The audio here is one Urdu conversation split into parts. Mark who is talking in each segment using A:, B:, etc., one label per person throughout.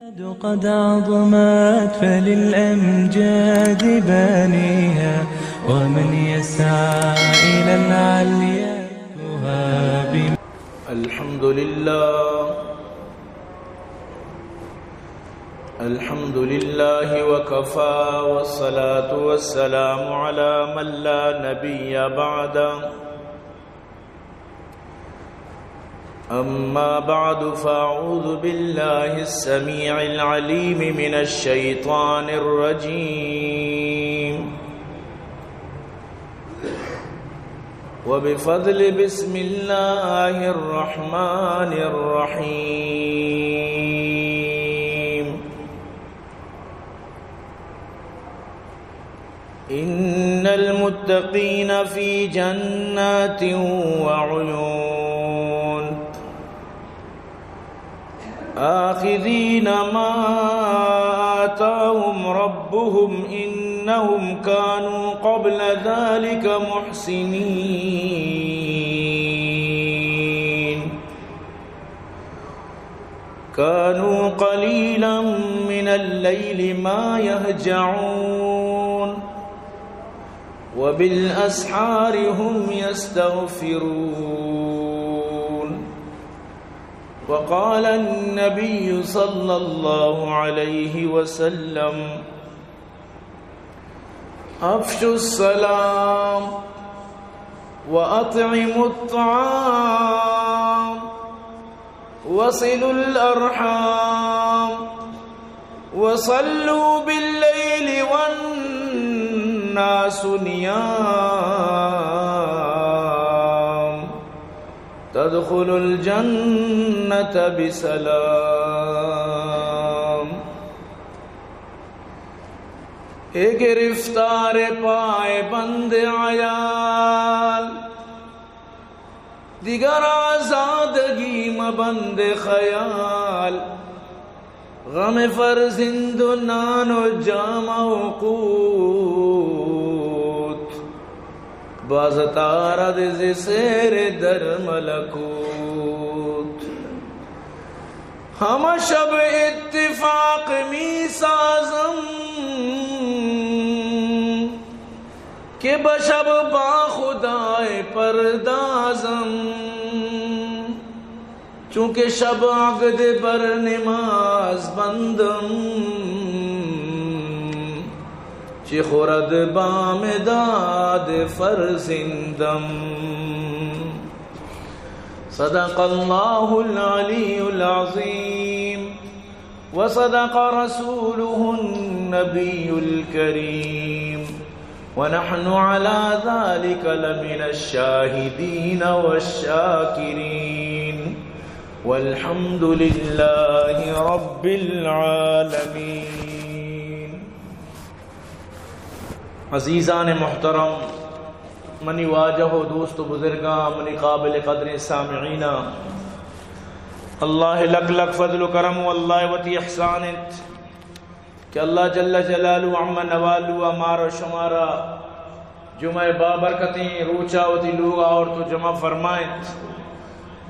A: قد عظمت فللأمجاد بانيها، ومن يسعى إلى العليا تهاب.
B: الحمد لله وكفى، والصلاة والسلام على من لا نبي بعده. أما بعد، فأعوذ بالله السميع العليم من الشيطان الرجيم، وبفضل بسم الله الرحمن الرحيم. إن المتقين في جنات وعيون، آخذين ما آتاهم ربهم إنهم كانوا قبل ذلك محسنين. كانوا قليلا من الليل ما يهجعون، وبالأسحار هم يستغفرون. وقال النبي صلى الله عليه وسلم: أفشوا السلام وأطعموا الطعام وصلوا الأرحام وصلوا بالليل والناس نيام، تدخلوا الجنة بسلام. اے گرفتار پائے بند عیال، دیگر آزادگی مبند خیال. غم فرزند و نان و جامع و قوت، بازتارد ز سیر در ملکوت. ہم شب اتفاق می سازم کہ بشب با خدائے پردازم. چونکہ شب عقد بر نماز بندم، چی خورد بام داد فرزندم. صدق اللہ العلی العظیم، وصدق رسوله النبی الکریم، ونحن على ذلك لمن الشاهدين والشاكرين، والحمد لله رب العالمين. عزیزان محترم، منی واجہ و دوست و بزرگاں، منی قابل قدر سامعین، اللہ لک لک فضل و کرم و اللہ وتی احسانت کہ اللہ جل جلالہ عم نوالو ہمارا شمارا جمعہ بابرکتیں روچا وتی لوگا اور تو جمع فرمائیں.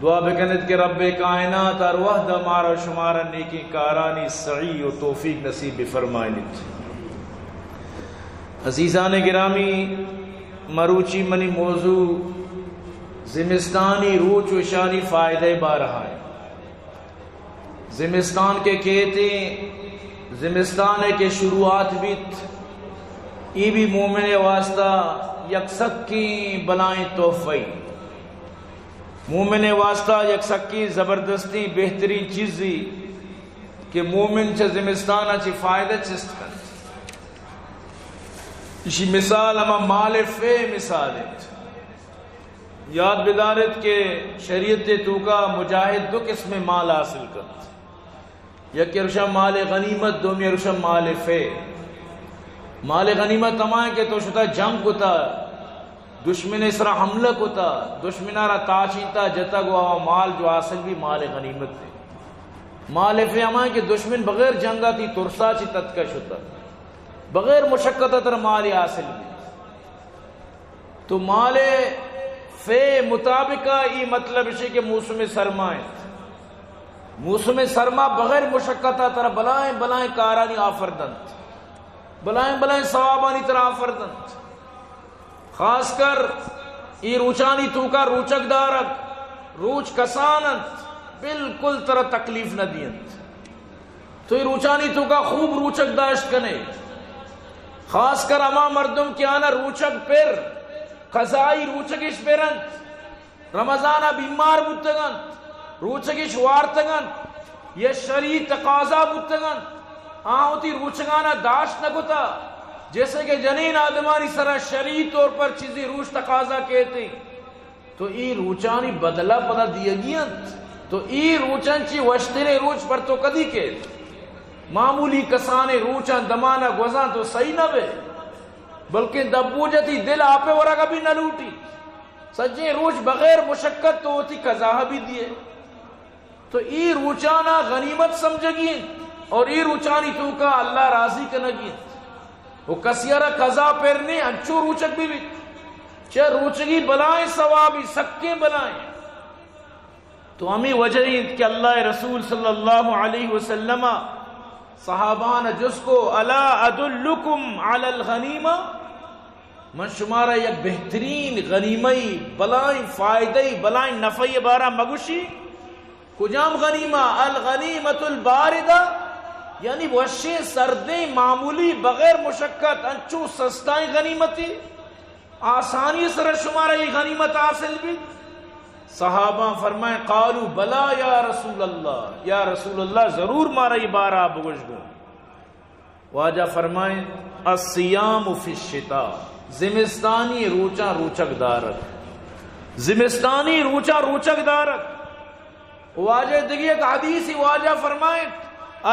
B: دعا بکنت کہ رب کائنات ارواح دا مارا شمارا نیکی کارانی سعی و توفیق نصیب فرمائیں. عزیزان گرامی، مروچی منی موضوع زمستانی روچ و شانی فائدہ بارہا ہے. زمستان کے کہتے زمستان کے شروعات بیت، ای بھی مومن واسطہ یکسکی بلائیں تحفی، مومن واسطہ یکسکی زبردستی بہترین چیزی کہ مومن چا زمستان چی فائدہ چست کن. اسی مثال ہما مال فے مثال ہے. یاد بدارت کہ شریعت تو کا مجاہد دو قسم مال حاصل کن، یک رشم مال غنیمت، دومی رشم مال فے. مال غنیمت تمام کہ تو شتا جنگ کتا، دشمن اسرا حملہ کتا، دشمنارا تاچینتا جتا گوا مال جو حاصل بھی مال غنیمت ہے. مال فے ہمائیں کہ دشمن بغیر جنگا تی ترسا چی تتکش ہوتا، بغیر مشقت تر مال حاصل بھی. تو مال فے مطابقہ ای مطلب ہے کہ موسم سرمائیں موسم سرما بغیر مشقتا ترہ بلائیں بلائیں کارانی آفردند، بلائیں بلائیں ثوابانی طرح آفردند. خاص کر ای روچانی تو کا روچک دارک روچ کسانند بالکل طرح تکلیف نہ دیند. تو ای روچانی تو کا خوب روچک داشت کنے. خاص کر اما مردم کی آنا روچک پر قضائی روچکش پرند، رمضانہ بیمار بودتگند، روچکش وارتگند، یہ شرعی تقاضا بودتگند، ہوتی روچگانہ داشت نکتا. جیسے کہ جنین آدمانی سرا شرعی طور پر چیزی روچ تقاضا کہتے تو ای روچانی بدلہ پدا دیے گیند. تو ای روچن چی وشتنے روچ پر تو کدی کہتے معمولی کسانے روچان دمانا گوزان تو صحیح نہ بے، بلکہ دبو جتی دل آپے ورہ کا بھی نہ لوٹی. سجے روچ بغیر مشقت تو ہوتی قضا بھی دیے. تو ای روچانا غنیمت سمجھگین اور ای روچانی تو کا اللہ راضی کنگین. وہ کسیارہ قضا پرنے انچو روچک بھی چاہ روچگی بلائیں ثوابی سکے بلائیں. تو ہمیں وجہ کہ اللہ رسول صلی اللہ علیہ وسلم صحابان جس کو الا ادلکم علی الغنیمہ، من شمارا یک بہترین غنیمئی بلائیں فائدئی بلائیں نفعی بارہ مگوشی کجام غنیمہ؟ الغنیمت الباردہ، یعنی وشیں سردیں معمولی بغیر مشقت انچو سستائیں غنیمتی آسانی سر شمارا یہ غنیمت حاصل بھی. صحابہ فرمائیں قالوا بلا یا رسول اللہ، یا رسول اللہ ضرور مارا یہ بارہ بگوش گو. واجہ فرمائیں الصیام فی الشتاء، زمستانی روچا روچک دارک، زمستانی روچا روچک دارک. واجہ دیگی ایک حدیثی واجہ فرمائیں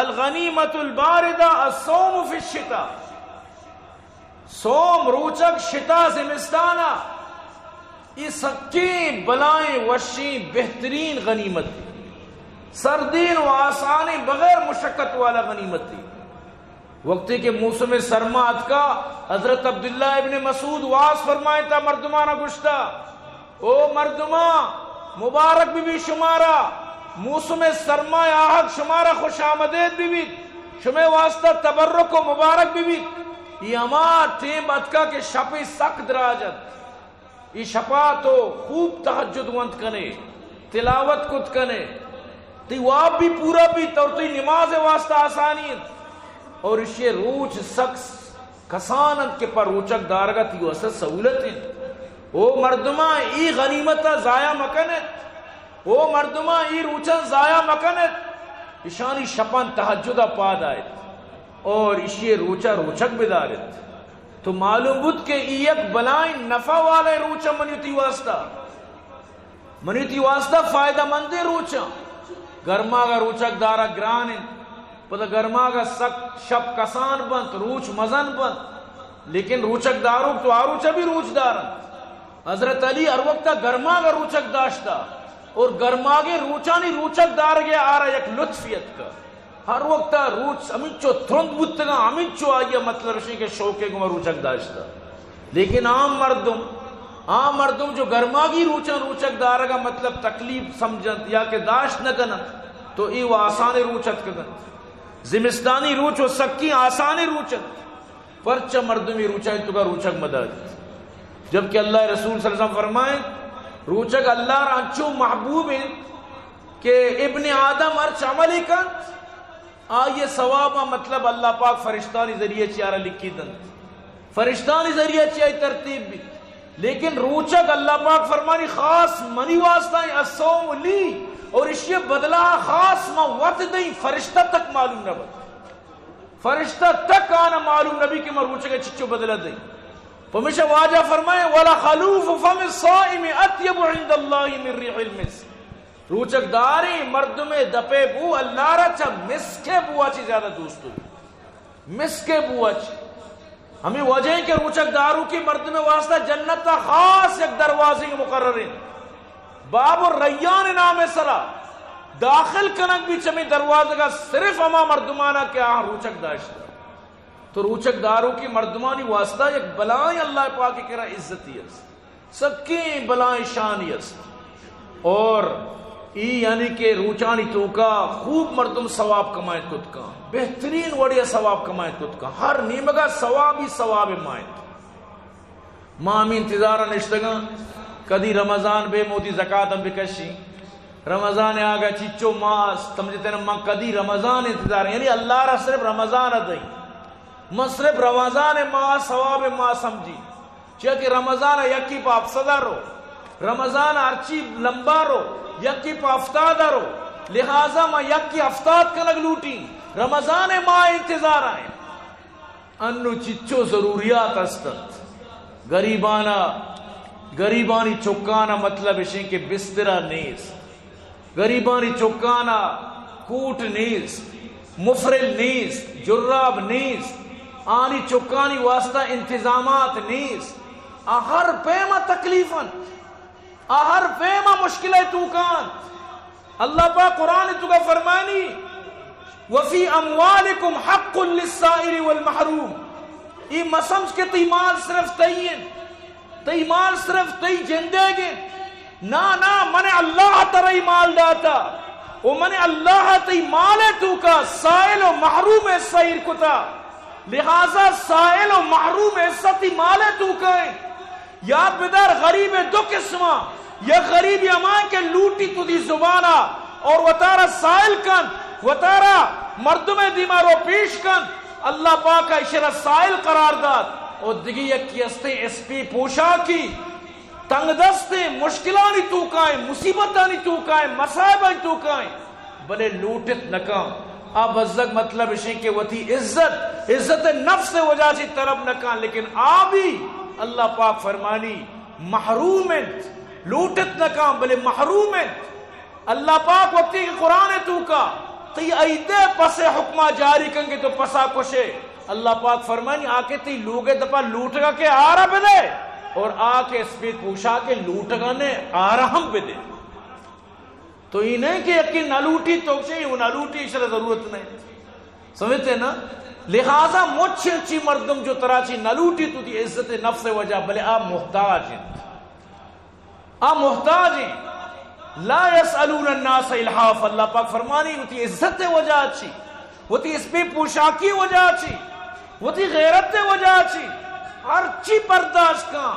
B: الغنیمت الباردہ الصوم فی الشتاء، سوم روچک شتا زمستانہ یہ سکی بلائیں وشی بہترین غنیمت تھی، سردین و آسانی بغیر مشقت والا غنیمت تھی. وقتی کہ موسم سرمات کا حضرت عبداللہ ابن مسعود واس فرمائے تھا مردمانہ گشتہ او مردمہ مبارک بھی شمارا موسم سرما آہد شمارا خوش آمدید بھی شمع واسطہ تبرک و مبارک بھی یہ اما ٹیم اتکا کے شپی سخت دراجت یہ شپا تو خوب تہجد ونت کنے تلاوت کت کنے تی واب بھی پورا بھی تو نماز واسطہ آسانی اور اسے روچ سخت کسانت کے پر روچک دارگا تی واسطہ سہولت ہیں. او مردمہ ای غنیمتہ ضائع مکنت، او مردمہ ای روچن ضائع مکنت، اشانی شپن تہجدہ پاد آئیت اور اسی روچا روچک بدارت. تو معلوم بود کہ ایک بلائیں نفع والے روچا منیتی واسطہ فائدہ مند روچا. گرما کا روچک دارا گران پتہ گرما کا سخت شپ کسان بند روچ مزن بند، لیکن روچک دارو تو آروچا بھی روچ دارن. حضرت علی ہر وقت گرما کا روچک داشتا اور گرما کے روچانی روچک دار گیا آ رہا یک لطفیت کا ہر وقت روچ امیچو تھرند بودتگا امیچو آگیا مطلب رشی کے شوکے کو روچک داشتا. لیکن عام مردم جو گرما کی روچک دار کا مطلب تکلیف سمجھن یا کہ داشت نہ کنا تو ای وہ آسان روچت کنا. زمستانی روچ و سکی آسان روچت پرچہ مردمی روچائی تو کا روچک مدد. جبکہ اللہ رسول صلی اللہ علیہ وسلم فرمائیں روچک اللہ رانچو محبوب ہیں کہ ابن آدم ارچ عملی کن آئیے ثوابہ مطلب اللہ پاک فرشتانی ذریعے چیارہ لکھی دن فرشتانی ذریعے چیارہ ترتیب بھی. لیکن روچک اللہ پاک فرمانی خاص منی واسطہ ہیں الصوم لی اور اس یہ بدلہ خاص موت دیں فرشتہ تک معلوم نہ فرشتہ تک آنا معلوم نبی کہ میں روچک چچو بدلہ دیں. پمیشہ واجہ فرمائے وَلَخَلُوفُ فَمِ الصَّائِمِ أَطْيَبُ عِنْدَ اللَّهِ مِنْ رِيحِ الْمِسْكِ. روچک داری مردم دپے بو اللہ را چا مسکے بو آچی زیادہ دوستو مسکے بو آچی. ہمیں وجہ ہے کہ روچک دارو کی مردم واسطہ جنت تا خاص ایک دروازے مقررین باب الریان نام سرا داخل کنک بھی چمی دروازے کا صرف ہما مردمانہ کے آہاں روچک داشتا. تو روچک دارو کی مردمانی واسطہ ایک بلائیں اللہ پاک کی کرا عزتی ہے سکی بلائیں شانی ہے. اور ای یعنی کہ روچانی تو کا خوب مردم ثواب کمائیں کت کا بہترین وڑیا ثواب کمائیں کت کا ہر نیمگا ثواب ہی ثواب مائیں مامی انتظارہ نشتگاں کدی رمضان بے موتی زکاة ہم بکشی رمضان آگا چچو ماس تمجھتے ہیں ماں کدی رمضان انتظار یعنی اللہ را صرف رمضان ادائی ماں صرف رمضان ماں ثواب ماں سمجھی چاہے رمضان یکی پا افسدہ رو رمضان ارچی لمبا رو یکی پا افتادہ رو لہذا ماں یکی افتاد کنگ لوٹی رمضان ماں انتظار آئیں انو چچو ضروریات استت گریبانی چکانا مطلب اشیں کہ بسترہ نیز گریبانی چکانا کوٹ نیز مفرل نیز جراب نیز آنی چکانی واسطہ انتظامات نیز آہر پیما تکلیفاً آہر پیما مشکلیں توکان اللہ پاک قرآن تو کا فرمانی وفی اموالکم حق للسائر والمحروم یہ مسمج کے تی مال صرف تیین تی مال صرف تی جندے گے نا من اللہ ترائی مال داتا و من اللہ تی مال تو کا سائل و محروم سائر کتا لہذا سائل و محروم تی مال تو کا یاد بدار غریب دو قسمہ یا غریب امان کے لوٹی تو دی زبانہ اور وطارہ سائل کن وطارہ مردم دیمارو پیش کن اللہ پاک کا اشارہ سائل قرار داد اور دگی یکی استے اس پی پوشا کی تنگ دستے مشکلانی توکائیں مصیبتانی توکائیں مسائبانی توکائیں بلے لوٹت نکاں اب ازدک مطلب اشیں کہ وہ تھی عزت نفس سے وجہ سے طرف نکاں لیکن آبی اللہ پاک فرمانی محرومت لوٹت نکاں بلے محرومت اللہ پاک وقتی کہ قرآن تو کا تی ایدے پسے حکمہ جاری کنگے تو پسا کشے اللہ پاک فرمانی آکے تی لوگے دپا لوٹ گا کے آرہ بدے اور آکے اس پہ پوشا کے لوٹ گا نے آرہ ہم بدے تو یہ نہیں کہ یقین نہ لوٹی تو چاہیے نہ لوٹی اشارہ ضرورت نہیں سمجھتے نا لہذا مجھ چی مردم جو تراچی نہ لوٹی تو دی عزت نفس وجہ بلے آپ محتاج ہیں آپ محتاج ہیں لا يسألون الناس الحاف اللہ پاک فرمانی وہ تی عزت وجہ اچھی وہ تی اس پہ پوشاکی وجہ اچھی وہ تی غیرت وجہ اچھی ہر چی برداشت کا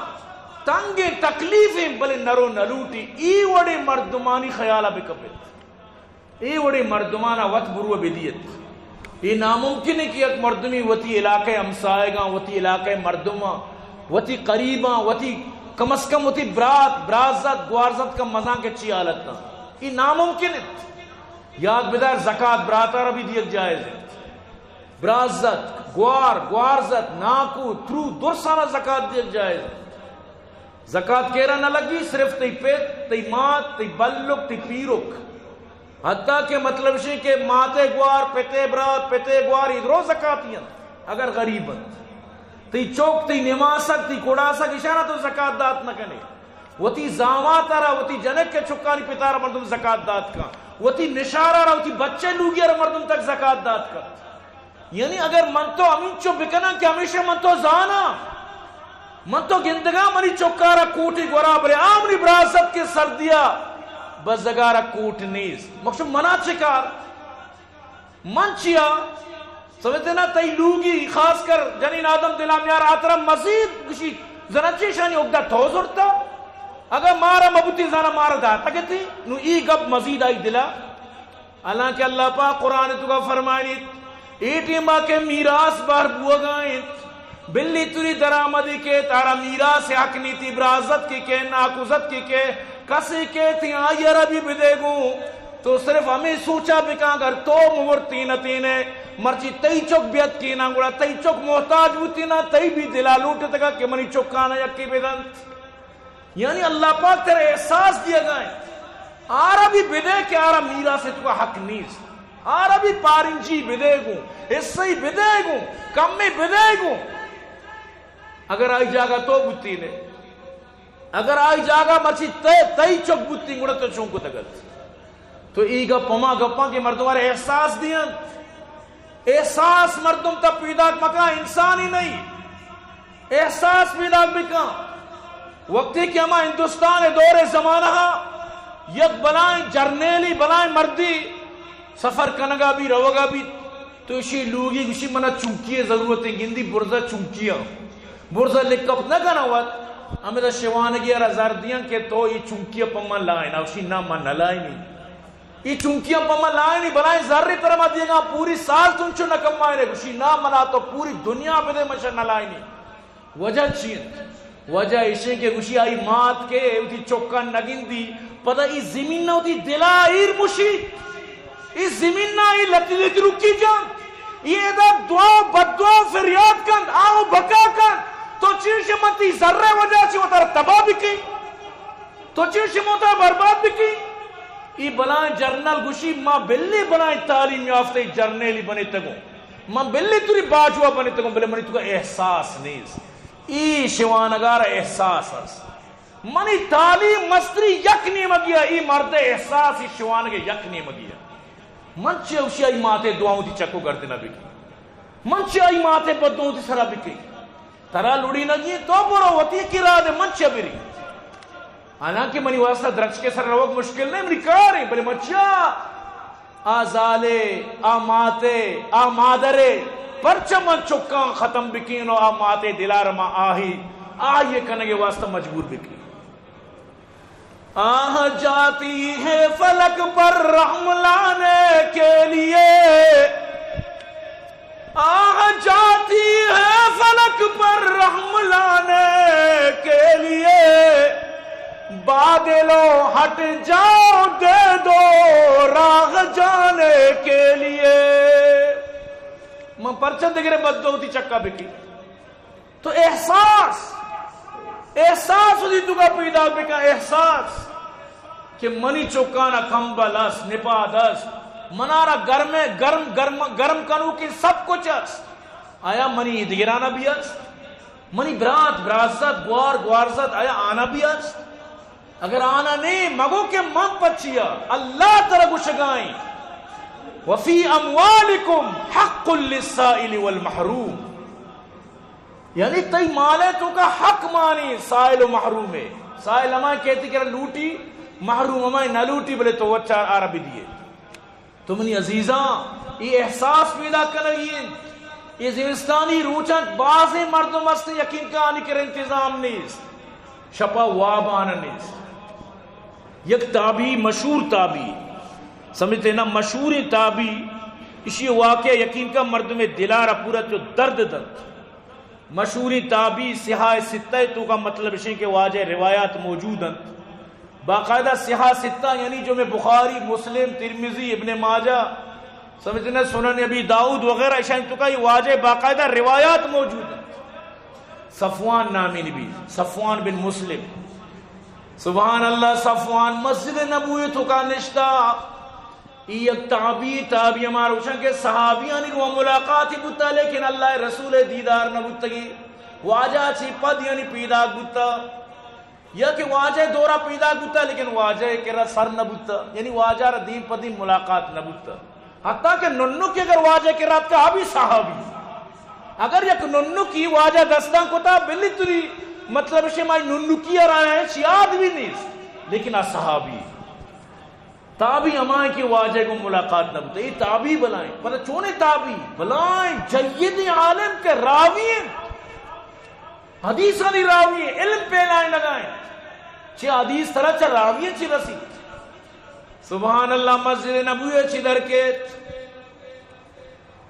B: تنگیں تکلیفیں بلے نرو نلوٹی ای وڑے مردمانی خیالہ بکبت ای وڑے مردمانہ وط برو بدیت یہ ناممکن ہے کہ ایک مردمی وطی علاقے ہمسائے گا وطی علاقے مردمہ وطی قریباں وطی کم از کم وطی برازت گوارزت کا مزاں کے چی حالت نا یہ ناممکن ہے یاد بدار زکاة براتارہ بھی دیکھ جائز ہے برازت گوارزت ناکو ترو درسانہ زکاة دیکھ جائز ہے زکاة کیرا نہ لگی صرف تی پیت تی مات تی بلک تی پیرک حتیٰ کہ مطلب شئی کہ ماتے گوار پیتے برات پیتے گوار ادھرو زکاتیاں اگر غریبت تی چوک تی نماسک تی کوڑاسک اشارہ تو زکاة دات نہ کنے وہ تی زامات آرہا وہ تی جنک کے چکانی پیتارہ مردم زکاة دات کا وہ تی نشارہ رہا وہ تی بچے لوگی آرہا مردم تک زکاة دات کا یعنی اگر من تو امین چو بکنا کہ ہمیشہ من تو زانا من تو گندگاں منی چکارہ کوٹی گورا بلے آمنی براست کے سر دیا بس زگارہ کوٹ نیز مقصد منا چکار من چیا سمجھتے نا تی لوگی خاص کر جنین آدم دلام یار آترہ مزید کشی زنچی شانی اگدہ توز اڑتا اگر مارا مبوتی زانا مارا داتا کہتی نو ای گب مزید آئی دلا حالانکہ اللہ پاک قرآن تو کا فرمائنی ایٹی ماں کے میراث بار بوا گائیں بلی تری درآمدی کے تارا میراث حق نیتی برازت کی کے ناکوزت کی کے کسی کے تھی آئی عربی بھی دے گوں تو صرف ہمیں سوچا بکا اگر تو مور تینے مرچی تی چک بیت کی نا گوڑا تی چک محتاج ہوتی نا تی بھی دلا لوٹے تکا کہ منی چکانا یکی بدن یعنی اللہ پاک تیرے احساس دیا گئے عربی بدے کہ آرہ میرا سے تو حق نیز عربی پارنچی بدے گوں اس سے بدے گوں کم میں بدے گوں اگر آئی جاگا تو بوتی نے اگر آئی جاگا مرچی تی چک بوتی گوڑا تو چونکو تگت تو ای گپا گپا کے مردمارے احساس دیا احساس مردم تا پیدا مکا انسان ہی نہیں احساس پیدا بکا وقتی کہ ہما ہندوستان دور زمانہ یک بلائیں جرنیلی بلائیں مردی سفر کنگا بھی روگا بھی تو اسی لوگی اسی منہ چونکی ضرورتیں گندی برزہ چونکیاں برزہ لکپ نہ کنا وقت ہمیں تو شوانگی ارزار دیاں کہ تو یہ چونکیاں پمہ لائیں اسی نام نہ لائیں نہیں یہ چونکیاں پمہ لائیں نہیں بلائیں ذری پر مت دیگا پوری سال تنچو نہ کمائیں نہیں اسی نام منا تو پوری دنیا پہ دے مشہ نہ لائیں نہیں وجہ چین وجہ اسے کہ اسی آئی مات کے اسی چوکا نگندی پتہ ای زمین نہ ہوتی دلا ایر مشید ای زمین نہ ای لتی لیتی رکی جان یہ دا دعا بدعا فریاد کن آؤ بکا کن تو چیش متی ذرے وجہ چی وہ تر تباہ بکی تو چیش متا برباد بکی ای بلائیں جرنل گوشی ماں بلی بلائیں تعلیم یافتے جرنیلی بنے تگو ماں بلی توری باجوا بنے تگو بلے منی تو کا احساس نیز ای شوانگار احساس ہے منی تعلیم مستری یک نہیں مگیا ای مرد احساس ای شوانگے یک نہیں مگیا منچے اسی آئی ماتے دعاؤں تی چکو کرتے نہ بکی منچے آئی ماتے بدعاؤں تی سرا بکی ترا لڑی نگی تو برو ہوتی کرا دے منچے بری حالانکہ منی واسطہ درچ کے سر روک مشکل نہیں منی کاری بلے منچا آزالے آماتے آمادرے پرچمن چکاں ختم بکینو آماتے دلار ما آہی آئیے کنگے واسطہ مجبور بکی آہ جاتی ہے فلک پر رحم لانے کے لیے آہ جاتی ہے فلک پر رحم لانے کے لیے بادلوں ہٹ جاؤ دے دو راہ جانے کے لیے میں پرچن دے گرے بد ہوتی چکا بکی تو احساس ہوتی تو کا پیدا بکا احساس کہ منی چوکانا کمبل اس نپاد اس منارا گرم کنو کی سب کچھ اس آیا منی دیگرانا بھی اس منی برازت گوارزت آیا آنا بھی اس اگر آنا نہیں مگو کے من پچیا اللہ طرح گشگائیں وفی اموالکم حق للسائل والمحروم یعنی تی مالے تو کا حق مانی سائل و محروم ہے سائل ہمیں کہتی کہ لوٹی محروم ہمیں نہ لوٹی بلے تو وہ چار عربی دیئے تمنی عزیزاں یہ احساس پیدا کرنگی یہ زمستانی روچن بعض مردوں مست یقین کا آنی کر انتظام نیست شپا واب آنا نیست یک تابی مشہور تابی سمجھتے نا مشہور تابی اسی واقعہ یقین کا مردوں میں دلارہ پورا جو درد مشہوری تابی سیاہ ستہ تو کا مطلب اسی کہ واجہ روایات موجود ہیں باقاعدہ سیاہ ستہ یعنی جو میں بخاری مسلم ترمذی ابن ماجہ سمجھتے سنن ابی داؤد وغیرہ اشان تو کا یہ واجہ باقاعدہ روایات موجود ہیں صفوان نامی نبی صفوان بن مسلم سبحان اللہ صفوان مسجد نبوی تو کا نشتہ ایک تابی ہمارا روشن کے صحابیانی وہ ملاقاتی بتا لیکن اللہ رسول دیدار نہ بتگی واجہ چی پد یعنی پیدا بتا یا کہ واجہ دورہ پیدا بتا لیکن واجہ کے سر نہ بتا یعنی واجہ را دین پدی ملاقات نہ بتا حتیٰ کہ ننو کی اگر واجہ کے رات کا ابھی صحابی اگر یک ننو کی واجہ دستان کو تا بلی تری مطلب شمائی ننو کی رہا ہے شیاد بھی نہیں لیکن صحابی تابی ہمائیں کی واجہ کو ملاقات نہ بتا یہ تابی بلائیں پتہ چونے تابی بلائیں جید عالم کے راوی ہیں حدیثہ دی راوی ہیں علم پہلائیں لگائیں چھے حدیث طرح چھے راوی ہیں چھے رسی سبحان اللہ مسجد نبوی چھے درکت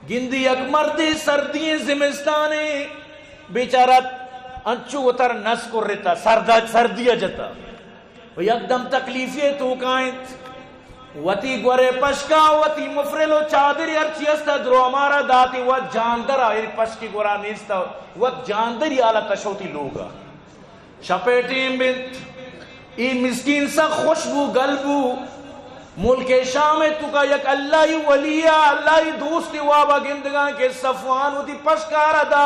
B: گندی اک مردی سردی زمستانے بیچارت انچو اتر نس کو رہتا سردی جتا و یکدم تکلیفی تو کائیں وتی گورے پشکا وتی مفرلو چادری ارچی استا درو ہمارا داتی و جاندرہ یعنی پشکی گورا نیستا و جاندری آلہ تشوتی لوگا شپیٹیم بنت ای مسکین سا خوشبو گلبو ملک شام تو کا یک اللہ ولیہ اللہ دوستی وابا گندگاں کے صفوان ہوتی پشکارا دا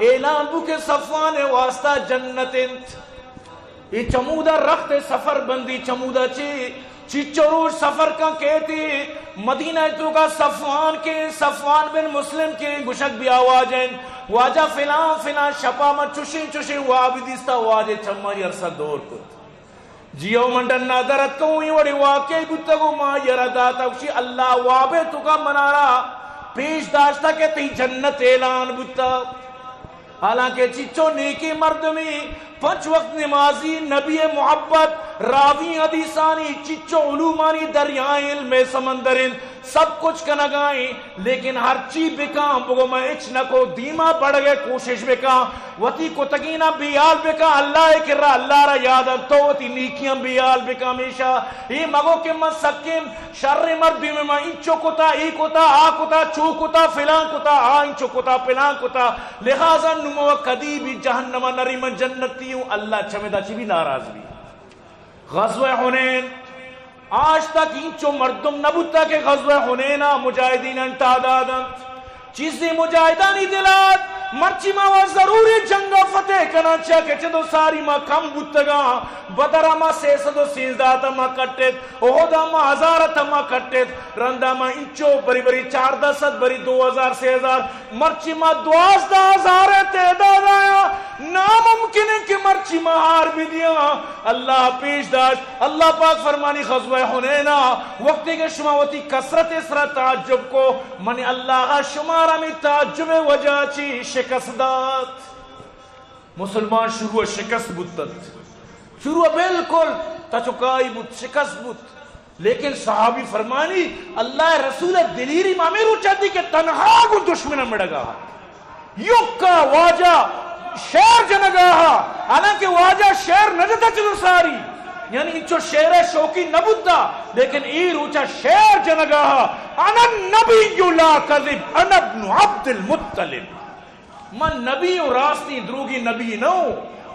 B: اعلان بو کے صفوان واسطہ جنت انت یہ چمودہ رخت سفر بندی چمودہ چیچرو سفر کا کہتی مدینہ تو کا صفوان بن مسلم کے گشک بھی آوازیں واجہ فلان شپا میں چشیں وابدیستا واجہ چماری عرصہ دور کت جیو منڈن نادرت کو یہ وڑی واقعی بودتا گو ما یرداتا وشی اللہ وابے تو کا منارا پیش داشتا کہ تی جنت اعلان بودتا. حالانکہ چچو نیکی مردمی 5 وقت نمازی نبی محبت راوی حدیثانی چچو علومانی دریائیں علم سمندرین سب کچھ کنگائیں لیکن ہر چی بکاں بگو میں اچ نکو دیما بڑھ گئے کوشش بکاں وطی کو تکینہ بیال بکاں اللہ کر رہا اللہ را یاد تو وطی نیکیاں بیال بکاں ہمیشہ یہ مگو کہ من سکیم شر مردی میں انچو کتا ای کتا آ کتا چو کتا فلان کتا آ انچو کتا فلان کتا لہذا نمو کدی بھی جہنم نری من جنتی ہوں اللہ چمیدہ چی بھی ناراض بھی. غزوہ حنین آج تک انچو مردم نبوتا کہ غزوہ حنینہ مجاہدین تعداداً چیزیں مجاہدانی دلات مرچی ماں ضروری جنگا فتح کنا چاکے چدو ساری ماں کم بودتگا بدرہ ماں 613 ماں کٹت احدہ ماں 1000 ماں کٹت رندہ ماں انچو بری بری 400 بری 2000 6000 مرچی ماں 12000 تعداد آیا ناممکن ہے کہ مرچی ماں ہار بھی دیا. اللہ پیش داشت اللہ پاک فرمانی غزوہ حنینہ وقتی کے شماوتی کثرت اسرا تعجب کو منی اللہ شمارہ میں تعجب وجہ چی شکست دات. مسلمان شروع شکست بودت شروع بالکل تچکائی بود شکست بود لیکن صحابی فرمانی اللہ رسول دلیری مامی روچا دی کہ تنہا کو دشمن مڑگا یکا واجہ شیر جنگاہا حالانکہ واجہ شیر نجدہ چلو ساری یعنی انچو شیر شوکی نبوتا لیکن ای روچا شیر جنگاہا انا نبی لا کذب انا ابن عبد المطلب من نبی و راستی دروگی نبی نو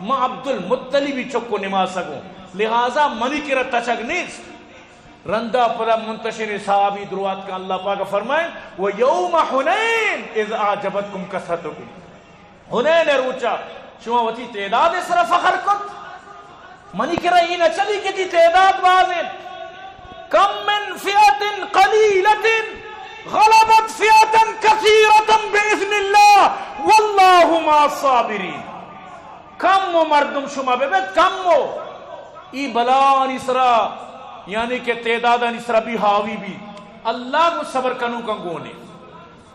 B: من عبد المطلبی چکو نماز سکوں لہذا منی کی رت تچک نیست. رندہ پدا منتشر صحابی دروات کا اللہ پاک فرمائیں وَيَوْمَ حُنَيْن اِذْ آجَبَتْكُمْ كَثْرَتُكُمْ حنین روچا شما وتی تعداد اس طرح فخر کت منی کی رہی نہ چلی کہ تی تعداد بازن کم من فئت قلیلت غلبت فئتا کثیرتا بإذن اللہ واللہ ما صابرین. کم و مردم شما ببت کم و ای بلان اسرا یعنی کہ تعدادان اسرا بھی حاوی بھی اللہ کو صبر کنو کنگونے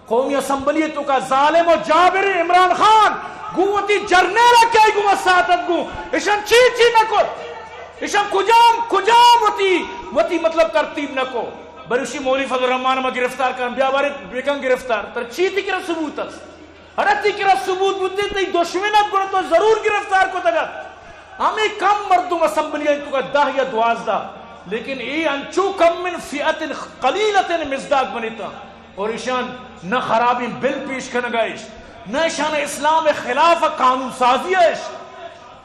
B: قومی اسمبلیتو کا ظالم و جابر عمران خان گوتی جرنیرہ کیا گو مساعدت گو اشان چی نکو اشان کجام وتی مطلب ترتیب نکو بروشی مولی فضل الرحمن ما گرفتار کرن بیا باری بیکن گرفتار تر چیتی کرا ثبوت اس حرتی کرا ثبوت بودتے تی دشمنت کرا تو ضرور گرفتار کو تگت ہمیں کم مردم اسمبلی ہیں تو کا 10 یا 12 لیکن ای انچو کم من فئت قلیلت مزداق بنیتا اور ایشان نہ خرابی بل پیش کنگائش نہ ایشان اسلام خلاف قانون سازیش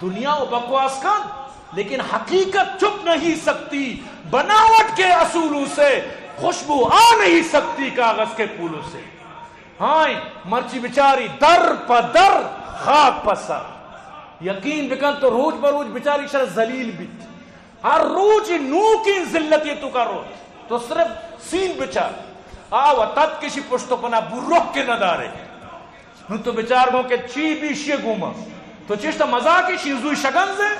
B: دنیا و بکواس کن لیکن حقیقت چھپ نہیں سکتی بناوٹ کے اصولوں سے خوشبو آ نہیں سکتی کاغذ کے پھولوں سے. ہاں مرچی بیچاری در پا در خاک پا سر یقین بکن تو روج بروج بیچاری شر ذلیل بیت ہر روج نو کی ذلتی تو کا روج تو صرف سین بچار آو تد کسی پشتو پنا بروک کے ندارے نو تو بچار گو کہ چی بھی شی گوما تو چیشتا مزاقی شیزوی شگنز ہے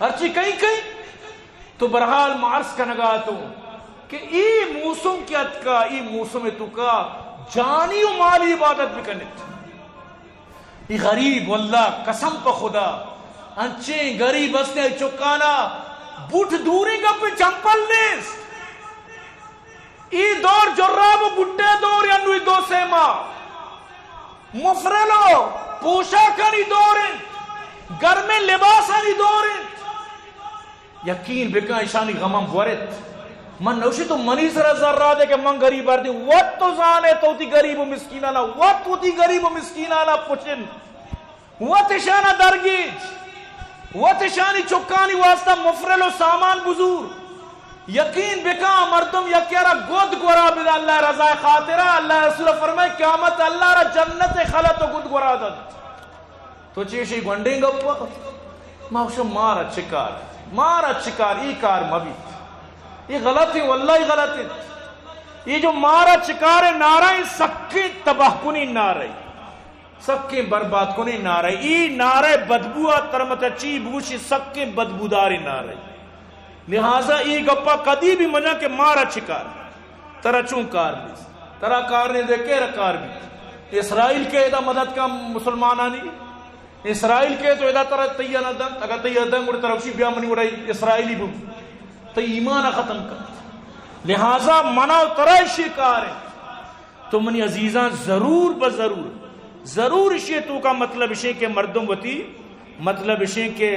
B: ہر چی کئی تو برحال مارس کا نگاتو کہ ای موسم کیت کا ای موسم تو کا جانی و مالی عبادت بکنت ای غریب واللہ قسم پا خدا انچے غریب اسنے چکانا بوٹ دوری کا پہ چمپل نیست ای دور جراب و بٹے دور یا نوی دو سیما مفرلو پوشاکانی دورن گھر میں لباسانی دورن یقین بکا ایشانی غمم ورد من نوشی تو منی سر ذرہ دے کہ من غریب آردی وقت تو زانے تو تی غریب و مسکین آلا وقت تو تی غریب و مسکین آلا پچن وقت ایشانا درگیج وقت ایشانی چکانی واسطہ مفرل و سامان بزور یقین بکا مردم یکیارا گود گورا بدا اللہ رضا خاطرہ اللہ رسول فرمائے قیامت اللہ را جنت خلط و گود گورا داد تو چیشی گنڈیں گا ماوشو مارا چکار ای کار مبی یہ غلط ہے واللہ ہی غلط ہے. یہ جو مارا چکار نعرہ سکے تباہ کنی نعرہ سکے برباد کنی نعرہ ای نعرہ بدبوہ ترمت چی بوشی سکے بدبوداری نعرہ لہذا ای گپا کدی بھی منع کہ مارا چکار ترا چون کار بھی ترا کار نے دیکھے رکار بھی اسرائیل کے ادا مدد کا مسلمانانی اسرائیل کے تو ادا ترا تیہ نہ دن اگر تیہ دن گوڑے طرفشی بیا منی گوڑے اسرائیلی بم تو ایمان ختم کر لہذا منع ترائشی کار ہے تو منی عزیزان ضرور بضرور ضرور اشیے تو کا مطلب اشیے کہ مردم وتی مطلب اشیے کہ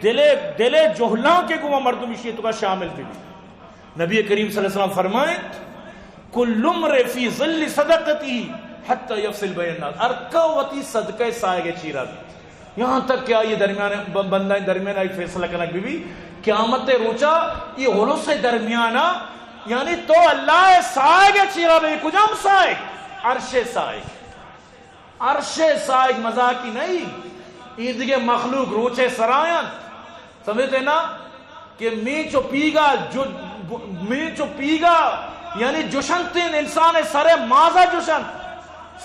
B: دلے جوہلاں کے گوہ مردم اشیے تو کا شامل بھی نبی کریم صلی اللہ علیہ وسلم فرمائیں کل امرئ فی ظل صدقتی حتی یفصل بین الناس ارکا وتی صدقہ سائے گے چیرہ بھی یہاں تک کیا یہ درمیان بندہ درمیان ایک فیصلہ کنک بھی قیامت روچا یہ ہولو سے درمیانہ یعنی تو اللہ سائے گے چیرہ بھی کجام سائے عرش سائے عرش سائے مزاقی نہیں عید کے مخلوق روچے سرائن سمجھتے نا کہ میچو پیگا یعنی جوشنتین انسان سرے مازا جوشنت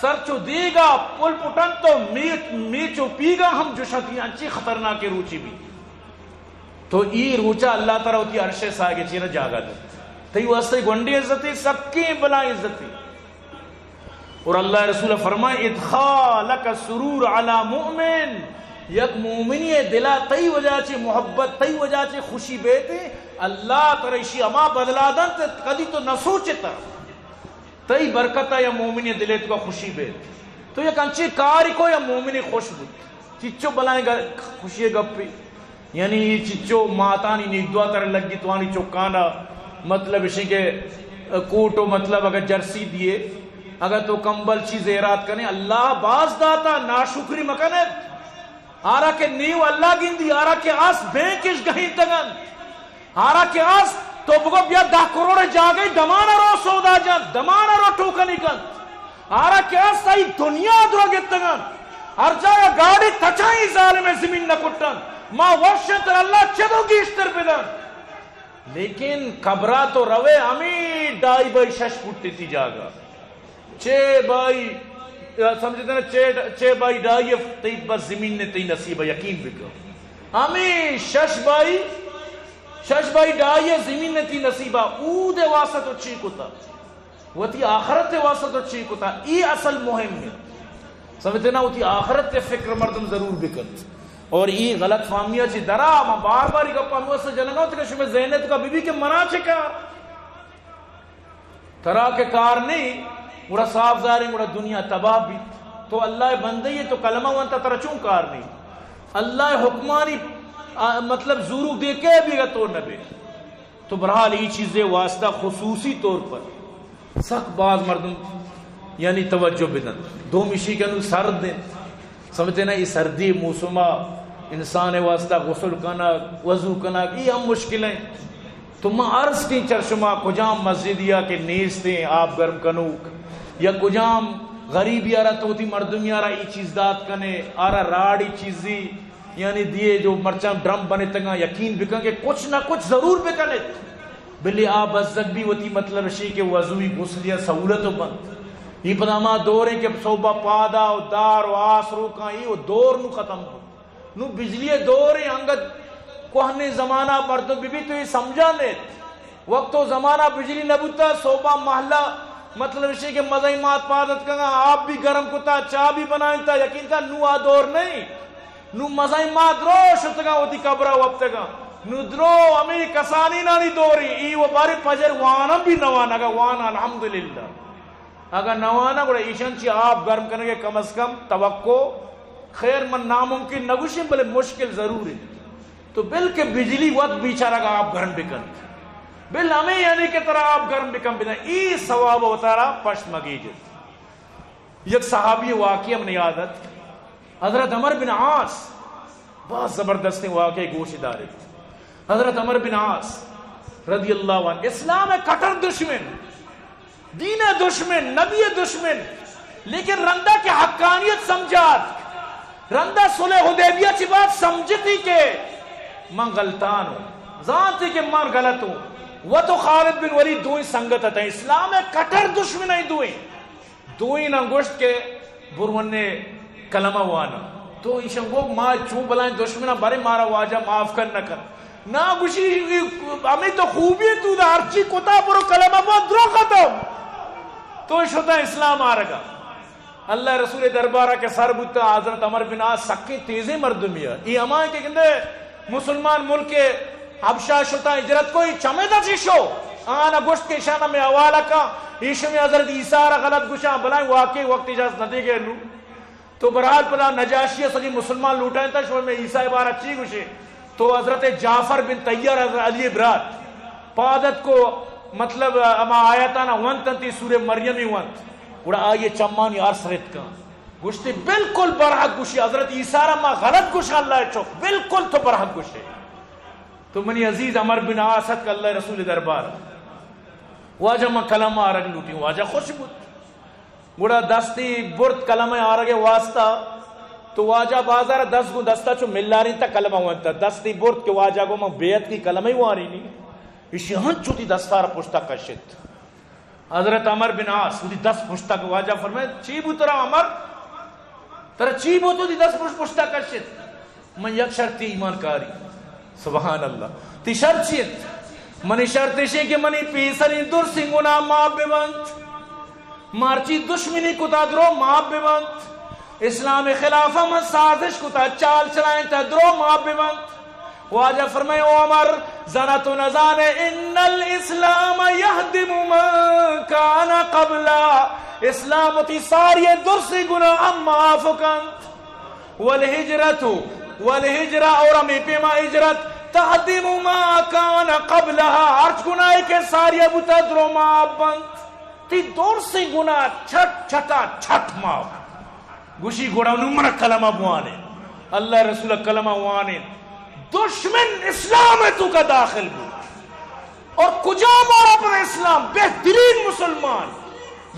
B: سر چو دیگا پل پٹن تو میچو پیگا ہم جوشنتی انچی خطرناک روچی بھی تو ای روچا اللہ تعالیٰ ہوتی عرش سائے گے چیرہ جاگا دے تو یہ واسطے گونڈی عزتی سکی بلا عزتی اور اللہ رسول فرمائے ادخالک سرور علی مؤمن یک مومنی دلا تی وجہ چی محبت تی وجہ چی خوشی بیتے اللہ ترشی اما بدلا دن کدی تو نہ سوچتا تی برکتا یا مومنی دلے تو خوشی بیت تو یک انچی کاری کو یا مومنی خوش بود چچو بلائیں گا خوشی گپی یعنی چچو ماتانی نیدوا تر لگی توانی چوکانا مطلب اسی کے کوٹو مطلب اگر جرسی دیے اگر تو کمبل چیز ایراد کرنے اللہ باز داتا ناشکری مکنت آرہ کے نیو اللہ گندی آرہ کے آس بینکش گہیں تگن آرہ کے آس تو بگو بیا 10 کروڑ جاگئی دمانا رو سودا جان دمانا رو ٹوکنی کن آرہ کے آس تائی دنیا دروگت تگن ہر جایا گاڑی تچائی ظالم زمین نہ کٹن ما ورشتر اللہ چدو گیشتر بدن لیکن قبرہ تو روے ہمیں ڈائی بائی شش پٹی تھی جاگا چھ بائی سمجھتے ہیں چھ بائی ڈائی تی بس زمین نے تی نصیبہ یقین بکر ہمیں شش بائی ڈائی زمین نے تی نصیبہ او دے واسط و چی کتا وہ تی آخرت دے واسط و چی کتا ای اصل مہم ہے سمجھتے نا وہ تی آخرت تے فکر مردم ضرور بکر اور ای غلط فہمیہ چی درا ما بار باری گپا موسط جنگاں تکا شمی زینت کا بی بی کے منا چکا ترا کے کار نہیں گوڑا صاف ظاہر گوڑا دنیا تباہ بھی تو اللہ بندے یہ تو کلمہ وانتا ترا چون کار نہیں اللہ حکمانی مطلب ضرور دیکھے بھی گا تو نبی تو برحال یہ چیزیں واسطہ خصوصی طور پر سخت بعض مردم یعنی توجہ بدن دو مشی کے انہوں سرد دیں سمجھتے نا یہ سردی موسمہ انسان واسطہ غسل کنا وضو کنا یہ ہم مشکلیں تو میں عرض کی چرشمہ کجام مسجد یا کہ نیستیں آپ گرم کنوک یا کجام غریبی آرہ تو ہوتی مردمی آرہ ای چیز داد کنے آرہ راڑی چیزی یعنی دیئے جو مرچان ڈرم بنے تنگا یقین بکن کہ کچھ نہ کچھ ضرور بکنے بلی آپ ازدک بھی ہوتی مطلب شئی کہ وضوی غسلیہ سہولتوں بند یہ پدامہ دور ہے کہ صوبہ پادا و دار و آسرو کا یہ دور نو ختم ہو نو بجلی دور ہے انگت کوہنے زمانہ مردم بھی تو یہ سمجھا لیت وقت و زمانہ بجلی نبوتا صوبہ محلہ مطلب اسی کہ مزائمات پادت کنگا آپ بھی گرم کتا چاہ بھی بنائیں تا یقین تا نو آ دور نہیں نو مزائمات رو شتگا ہوتی قبرہ وقتگا نو درو امی کسانی نانی دوری ای وہ باری پجر وانا بھی نوانا گا وانا الحمدللہ اگر نوانا گوڑا ایشن چی آپ گرم کرنے کے کم از کم توقع خیر من ناممکن نگوشیں بلے مشکل ضرور ہے تو بلکہ بجلی وقت بیچارہ گا آپ گرم بکن بل ہمیں یعنی کہ طرح آپ گرم بکن بنا ای ثواب ہوتا رہا پشت مگیجت یک صحابی واقعی ہم نے یادت حضرت عمر بن عاص بہت زبردست واقعی گوش دارے حضرت عمر بن عاص رضی اللہ عنہ اسلام کٹر دشمن دین دشمن نبی دشمن لیکن رندہ کی حقانیت سمجھات رندہ صلح حدیبیہ چی بات سمجھتی کہ من غلطان ہوں ذاتی کہ من غلط ہوں وہ تو خالد بن ولید دوئیں سنگت ہے اسلام کٹر دشمن ہے دوئیں انگوشت کے برمنے کلمہ وانا تو ایشن کو ماں چون بلائیں دشمنہ بارے مارا واجہ معاف کر نہ کر نا گوشی ہمیں تو خوبی تو دا ہرچی کتا برو کلمہ بہت درو ختم تو شدہ اسلام آرگا. اللہ رسول دربارہ کے سر بودتا حضرت عمر بن عاص سکے تیزی مردمی ہے. یہ ہمائیں کہ کندے مسلمان ملک کے حبشہ شتا ہجرت کوئی چمیدہ چی شو آنا گوشت کے شانہ میں حوالہ کا عیشہ میں حضرت عیسیٰ را غلط گوشاں بلائیں واقعی وقت اجازت نہ دے گئے لو تو برحال پلا نجاشی سجی مسلمان لوٹائیں تا شوئے میں عیسیٰ عبارت چی گوشے تو حضرت جعفر بن طیار حضرت علی برات پادت کو مطلب اما آیتانا ونتنتی سورہ مریمی ونت اڑا آئیے چمانی عرصرت کا گوشتے بالکل برحق گوشے حضرت عیسیٰ را ما غلط گوشا اللہ چوک بالکل تو برحق گوشے. تو منی عزیز عمر بن عاص کا اللہ رسول دربار واجہ میں کلمہ آرگ لوٹی واجہ خوش بود گوڑا دستی برد کلمہ آرگ واسطہ تو واجہ بازار 10 گو دستا چو ملاری تا کلمہ وانتا دستی برد کے واجہ کو میں بیعت کی کلمہ ہی واری نہیں اسی ہن چوتی دستار پشتا کشت. حضرت عمر بن عاص 10 پشتا کے واجہ فرمائے چی بو ترا عمر ترا چی بو تو 10 پشتا کشت میں یک شرطی ایمان کاری سبحان اللہ تی شرط چیت منی شرط شے کہ منی پیسری در سنگونا ماں ببند مارچی دشمنی کتا درو ماں ببند اسلام خلافہ میں سازش کتا چال چلائیں تا درو ماں ببند. واجہ فرمائے او عمر زنت و نزان ان الاسلام یهدم من کان قبلا اسلام تی ساری در سنگونا اما فکند والہجرہ اور ہمیں پیما ہجرت تہدم ما کان قبلها ارچ گناہ کے ساری ابو تدرو ما بند تی دور سے گناہ چھٹ چھٹا چھٹ ما گوشی گوڑا نمر کلمہ بوانے اللہ رسول کلمہ بوانے دشمن اسلام تو کا داخل بود اور کجا مارا پر اسلام بہترین مسلمان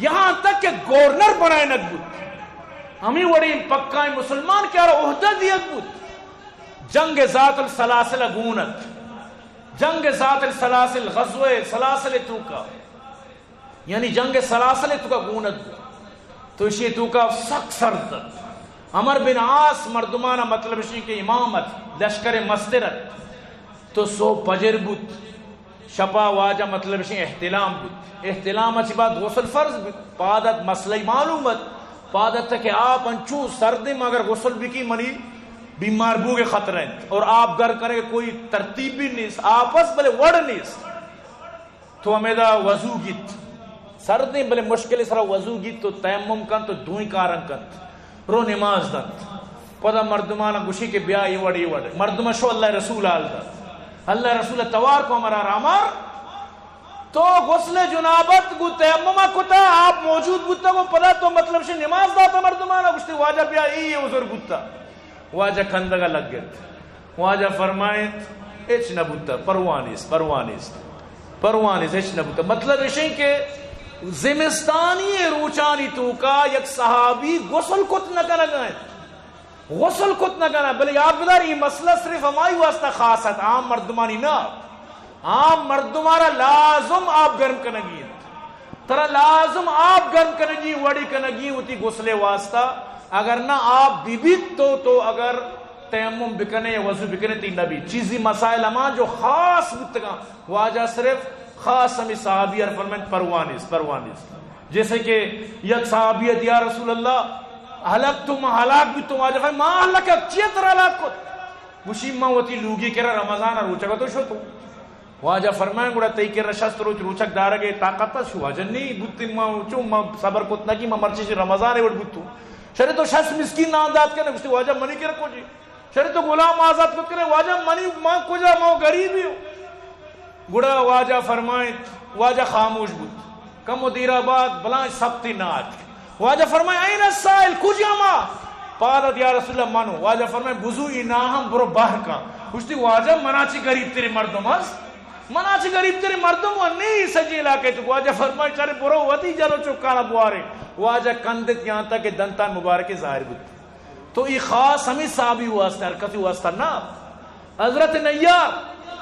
B: یہاں تک کہ گورنر بنائے نک بود ہمیں وڑی پکائیں مسلمان کیا رہا عہدہ دیت بود. جنگ ذات السلاسل گونت جنگ ذات السلاسل غزوہ سلاسل تو کا یعنی جنگ سلاسل تو کا گونت تو اسی تو کا سخت سرد عمر بن عاص مردمانہ مطلب اسی کے امامت لشکر مسترت تو سو پجر بود شپا واجہ مطلب اسی احتلام بود احتلام اچھی بات غسل فرض بود پادت مسئلہ معلومت پادت تک کہ آپ انچو سردی مگر غسل بھی کی منی بیمار بو کے خطرہ ہیں اور آپ گر کرے کوئی ترتیب بھی نہیں آپس بلے وڑ نہیں تو ہمیں دا وضو گیت سردی بلے مشکل سرا وضو گیت تو تیمم کن تو دوئی کارن کن رو نماز دن پدا مردمانہ گوشی کے بیا یہ وڑ مردمہ شو اللہ رسول آل دا اللہ رسول توار کو ہمارا رامار تو غسل جنابت گو تیممہ کتا آپ موجود بودتا وہ پدا تو مطلب سے نماز داتا مردمانہ گوشتی واجہ بیا یہ عذر بودتا واجہ کندگا لگ گئے واجہ فرمائیں اچ نبوتا پروانیس اچ نبوتا مطلب ایشیں کہ زمستانی روچانی تو کا یک صحابی غسل کت نہ کرنا بلے یاد بدار یہ مسئلہ صرف ہماری واسطہ خاص ہے عام مردمانی نہ عام مردمارا لازم آپ گرم کنگی ترا لازم آپ گرم کنگی وڑی کنگی ہوتی غسل واسطہ اگر نہ آپ بیبیت تو اگر تیمم بکنے یا وضو بکنے تین نبی چیزی مسائل امان جو خاص بتگا واجہ صرف خاص ہمیں صحابی فرمائن پروانیس جیسے کہ یک صحابیت یا رسول اللہ حلق تم حلاق بھی تم واجہ فرمائن ماں حلق اکچیت حلاق کت وشیم ماں ہوتی لوگی کرا رمضان روچکا تو شو تو واجہ فرمائن گوڑا تی کر شست روچک دارگے طاقت شو واجہ نہیں بوتی ماں چو ماں صبر کت نکی ماں مرچی رمضان وڑ بوتو شرط تو شخص مسکین نہ آزاد کرنے گوشتی واجہ منی کے رکھو جی شرط تو غلام آزاد کرنے واجہ منی ماں کجا ماں غریب ہی ہو گڑا واجہ فرمائیں واجہ خاموش بود کم و دیر آباد بلانچ سبتی نات واجہ فرمائیں این السائل کجا ماں پادت یا رسول اللہ مانو واجہ فرمائیں بزو اناہم برو باہر کا گوشتی واجہ مناچی غریب تیرے مردم ہس مناچی غریب تیرے مردم و نہیں سجی علاقے تو واجہ فرمائیں چارے برو وطی جلو چکانا بوارے واجہ کندت یہاں تک کہ دنتان مبارک ظاہر بود تو یہ خاص ہمیں صحابی واسطہ حرکتی واسطہ نا حضرت نیار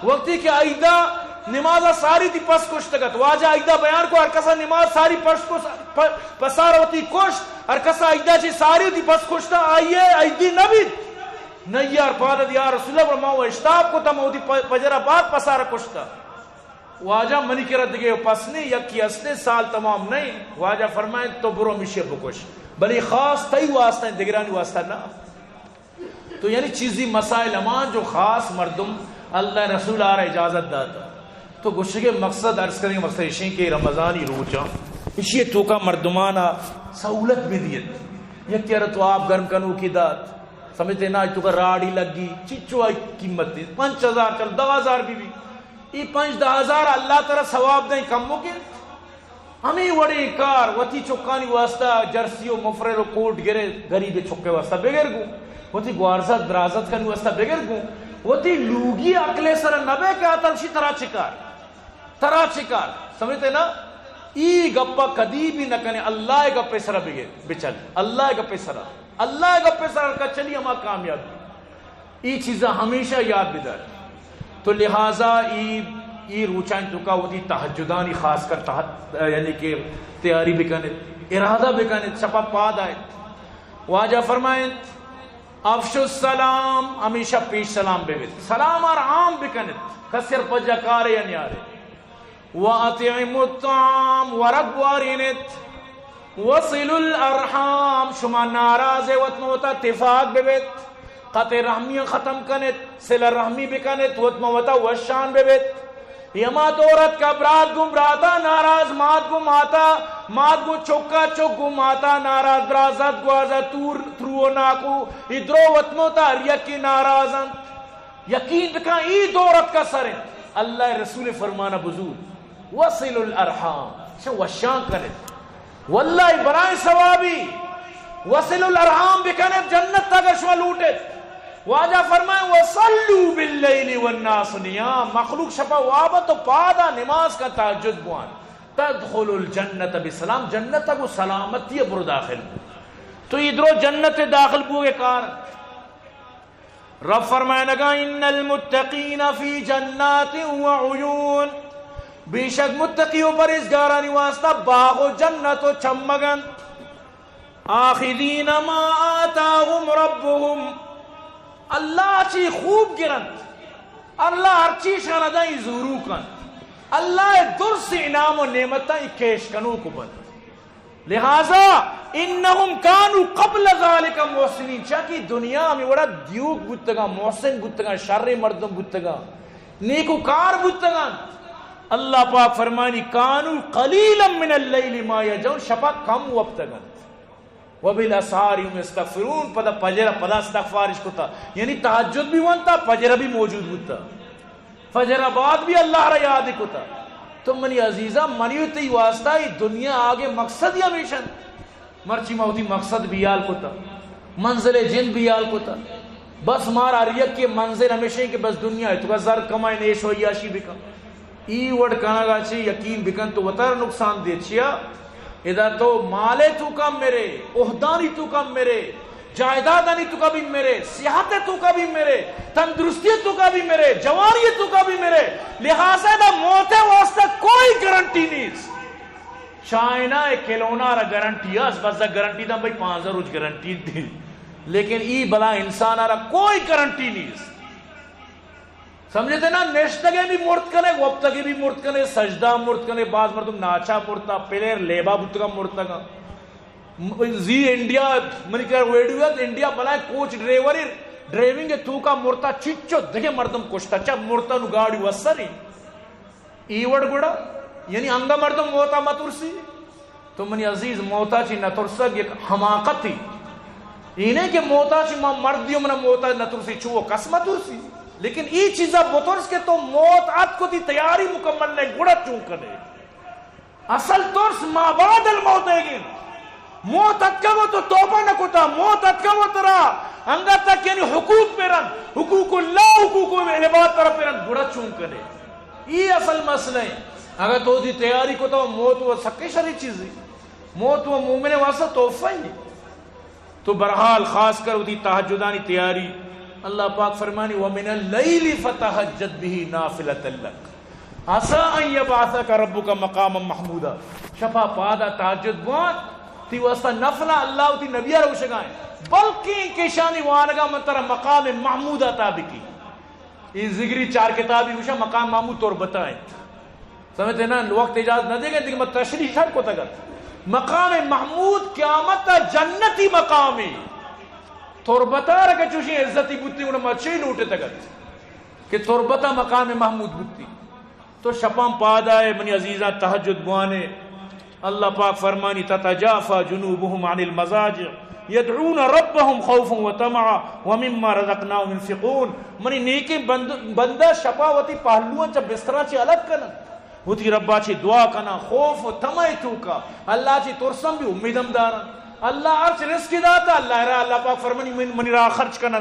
B: وقتی کہ آئیدہ نمازہ ساری تھی پس کشتگت واجہ آئیدہ بیان کو ہرکسا نماز ساری پسار ہوتی کشت ہرکسا آئیدہ چی ساری تھی پس کشتا آئیے آئیدی نبید نیار پادت یا رسول اللہ ما و اشتاب کو تمودی پجر آباد پسار کشتا واجہ منی کرد گئے پسنے یکی اسنے سال تمام نہیں. واجہ فرمائیں تو برو مشی بکش بلی خاص تئی واسطہ دگرانی واسطہ نہ. تو یعنی چیزی مسائل امان جو خاص مردم اللہ رسول آ رہا اجازت داتا. تو گوشے کے مقصد عرض کریں گے مقصد اشیں کہ رمضانی روچا اسی تو کا مردمانہ سہولت بھی دیت یک کہہ تو آپ گرم کنو کی دات سمجھتے نا تو کا راڑی لگی چچو آئی قیمت دی 5,000 چل 10,000 بھی یہ 5-10,000 اللہ تعالی ثواب دیں کم ہو کے ہمیں وڑی کار وتی چکانی واسطہ جرسیو مفرر و کوٹ گرے غریب چکے واسطہ بغیر گو وتی گوارزت درازت کنی واسطہ بغیر گو وتی لوگی اکلے سر نبے کے آتلشی ترا چکار سمجھتے نا ای گپا کدی بھی نہ کنے اللہ گپے سر بچل اللہ گپے سر کا چلی ہما کامیاب ای چیزیں ہمیشہ یاد بدار. تو لہذا ای روچائیں تو کا وہ تہجدانی خاص کر یعنی کہ تیاری بکنے ارادہ بکنے چھپا پاد آئے. واجہ فرمائیں افشو السلام ہمیشہ پیش سلام بے سلام اور عام بکنے کسر پجا کارے یا نیارے. وَأَطِعِمُ الطَّعَامُ وَرَقْوَارِنِتْ وَصِلُ الْأَرْحَامِ شما ناراض وطن ہوتا اتفاق بیت قطع رحمیاں ختم کنت صلہ رحمی بکنت وطن ہوتا وشان بیت یما دورت کا برات گم براتا ناراض مات گم آتا مات گو چکا چک گم آتا ناراض برازت گو آزا ترو ناکو ادرو وطن ہوتا یکی ناراضن یقین بکا ای دورت کا سر اللہ رسول فرمانا بزرگ وصل الارحام شو وشان کنت واللہ برائے ثوابی وصل الارحام بکنت جنت اگر شما لوٹت. واجہ فرمائیں وصلو باللیل والناس نیام مخلوق شپا وابت و پادا نماز کا تہجد بوان تدخل الجنت بسلام جنت کو سلامتی برو داخل. تو ادھرو جنت داخل بوئے کار رب فرمائے لگا ان المتقین فی جنات وعیون بے شک متقیوں پر اس گارانی واسطہ باغ و جنت و چمگن آخذین ما آتاہم ربهم اللہ چی خوب گرند اللہ ہر چیز شاندائی ضرور کن اللہ درس انعام و نعمتاں کیش کنو کو بند. لہذا انہم کانو قبل ذالک محسنین چاکی دنیا میں وڑا دیوک بودتگا محسن بودتگا شر مردم بودتگا نیکوکار بودتگا. اللہ پاک فرمانی کانو قلیلا من اللیل ما یجون شپا کم وقتگا وبالاسحار هم یستغفرون پدا پجر پدا استغفارش کتا یعنی تہجد بھی وانتا پجر بھی موجود ہوتا فجر بعد بھی اللہ را یاد کتا. تو منی عزیزہ منیو تی واسطہ دنیا آگے مقصد یا میشن مرچی موتی مقصد بھی یال کتا منزل جن بھی یال کتا بس مارا ریک کے منزل ہمیشہ کہ بس دنیا ہے تو کا زر کمائے نیش و عیاشی بکن ای وڑ کانا گا چی یقین بکن تو وطر نقصان دے چیا ادا تو مالے تو کم میرے عہدانی تو کم میرے جائیدادانی تو کا بھی میرے صحت تو کا بھی میرے تندرستی تو کا بھی میرے جوانی تو کا بھی میرے. لہذا دا موت واسطہ کوئی گارنٹی نہیں. چائنا کھلونا را گارنٹی ہے بس گارنٹی دا بھائی 5,000 روز گارنٹی دی لیکن ای بلا انسان را کوئی گارنٹی نہیں. سمجھتے نا نیشتگے بھی مرد کنے وقتگے بھی مرد کنے سجدہ مرد کنے بعض مردم ناچا مرتا پلیر لیبا بتگا مرتا گا زی انڈیا منی کہا ویڈیو ہے انڈیا بلائے کوچ ڈرائیوری ڈرائیونگ تو کا مرتا چچو دیکھے مردم کشتا چا مرتا نو گاڑی وسری ایوڑ گوڑا یعنی انگا مردم موتا مترسی. تو منی عزیز موتا چی نترسک یک حماقت تھی انہیں کہ موتا چی مردیوں من موتا نترسی چو کس مترسی لیکن ای چیزا بطرس کے تو موت آت کو تی تیاری مکمل نے گڑا چون کرے اصل طرس ما بعد الموت ہے گی موت ات کا وہ تو توبہ نہ کتا موت ات کا وہ ترا انگا تک یعنی حقوق پیرن حقوق اللہ حقوق عباد پر پیرن گڑا چون کرے ای اصل مسئلہ ہے. اگر تو دی تیاری کو تو موت وہ سکے شری چیز ہے موت وہ مومن واسطہ توفہ ہی. تو برحال خاص کر دی تہجدانی تیاری اللہ پاک فرمانی وَمِنَ اللَّيْلِ فَتَهَجَّدْ بِهِ نَافِلَةً لَكَ عَسَىٰ أَن يَبْعَثَكَ رَبُّكَ مَقَامًا مَحْمُودًا. شفا پادا تہجد بوان تی واسطہ نفلہ اللہ تی نبیہ روشگائیں بلکہ کشانی وانگا منتر مقام محمود عطا بکی. یہ ذکری 4 کتابی ہوشا مقام محمود طور بتائیں سمجھتے نا وقت اجازت نہ دے گا لیکن میں تشریح شرک کو تگت مقام محمود قیامت جنتی مقامی طور بتا رہا کہ چوشی عزتی بوتی انہوں مچھی لوٹے تگت کہ طور بتا مقام محمود بوتی. تو شپام پادائے منی عزیزاں تہجد بوانے اللہ پاک فرمانی تتجافى جنوبهم عن المضاجع يدعون ربهم خوفا وطمعا ومما رزقناهم ينفقون. منی نیکی بندہ شپاوتی پہلوان چا بسترا چی الگ کنا ہوتی ربا چی دعا کنا خوف و طمع تو کا اللہ چی ترسم بھی امیدم دارا اللہ عرش رزق داتا اللہ پاک فرمانی منی را خرچ کنا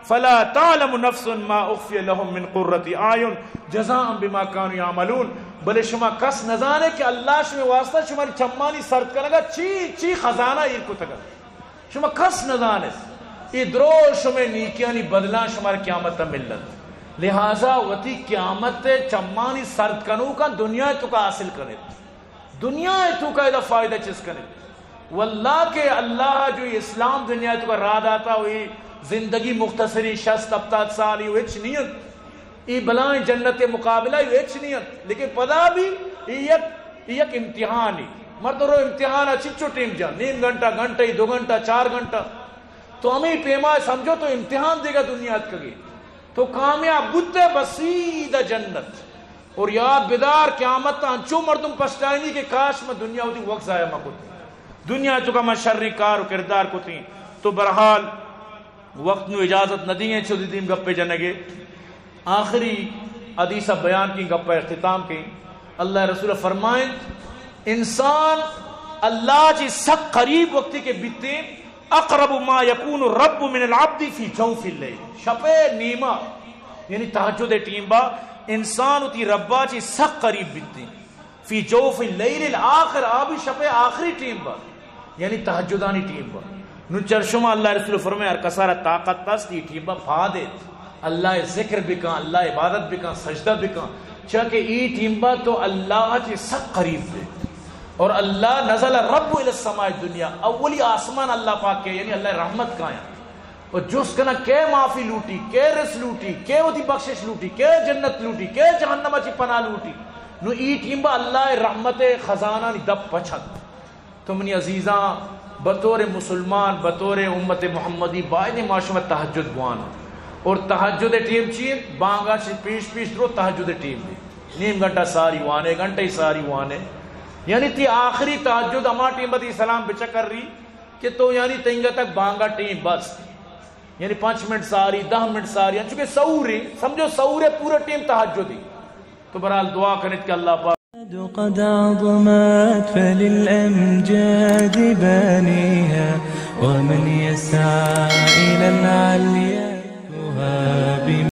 B: فلا تعلم نفس ما اخفی لهم من قرۃ اعین جزاء بما كانوا يعملون. بلے شما کس نزانے کہ اللہ شما واسطہ شماری چمانی سرد کرنگا چی خزانہ ایر کو تگا شما کس نزانے ادرو شما نیکیانی بدلا شمار قیامت ملت لہذا وتی قیامت چمانی سرد کنو کا دنیا تو کا حاصل کرے دنیا تو کا ایدہ فائدہ چیز کرے واللہ کہ اللہ جو اسلام دنیا تو کا راد آتا ہوئی زندگی مختصری 60-70 سال یہ اچھ نیت ای بلائیں جنت مقابلہ یہ اچھ نیت لیکن پدا بھی یک امتحانی مرد رو امتحان چچو ٹیم جا 9 گھنٹہ گھنٹہ 2 گھنٹہ 4 گھنٹہ تو ہمیں پیما سمجھو تو امتحان دے گا دنیا کگی تو کامیاب بودتے بسیدہ جنت اور یاد بیدار قیامت انچو مردم پشتائنی کہ کاش میں دنیا ہوتی وقت ضائع ماں کو تھی دنیا چکا میں شرری کار و کردار کو تھی. تو برحال وقت نو اجازت نہ دیئے چھو دیم گپے جنگے آخری حدیثہ بیان کی گپہ اختتام کی اللہ رسول فرمائیں انسان اللہ جی سک قریب وقتی کے بیتے اقرب ما یکون رب من العبد فی جوف اللیل شپے نیمہ یعنی تہجد ٹیم با انسان ہوتی ربا جی سک قریب بیتے فی جوف اللیل الاخر آبی شپے آخری ٹیم با یعنی تہجدانی ٹیم با نو چرشمہ اللہ رسول فرمائے ہر کسارہ طاقت تست یہ ٹیم با پھا دیت اللہ ذکر بکا اللہ عبادت بکا سجدہ بکا چاکہ ای ٹیمبا تو اللہ چی سب قریب دے اور اللہ نزل رب الى السماء دنیا اولی آسمان اللہ پاک کے یعنی اللہ رحمت کا ہے اور جس کنا کے معافی لوٹی کے رس لوٹی کے ہوتی بخشش لوٹی کے جنت لوٹی کے جہنم چی پناہ لوٹی نو ای ٹیمبا اللہ رحمت خزانہ نی دب پچھت. تو منی عزیزاں بطور مسلمان بطور امت محمدی باید معاشمہ تہجد بوانا اور تہجد ٹیم چین بانگا سے پیش درو تہجد ٹیم دی 9 گھنٹہ ساری وانے گھنٹہ ساری وانے یعنی تی آخری تہجد اما ٹیم بدی سلام بچا کر رہی کہ تو یعنی تینگا تک بانگا ٹیم بس یعنی 5 منٹ ساری 10 منٹ ساری چونکہ سوری سمجھو سورے پورا ٹیم تہجدی. تو برحال دعا کریں کہ اللہ پاک
A: قد عظمت فللأمجاد بانيها ومن يسعى إلى العليا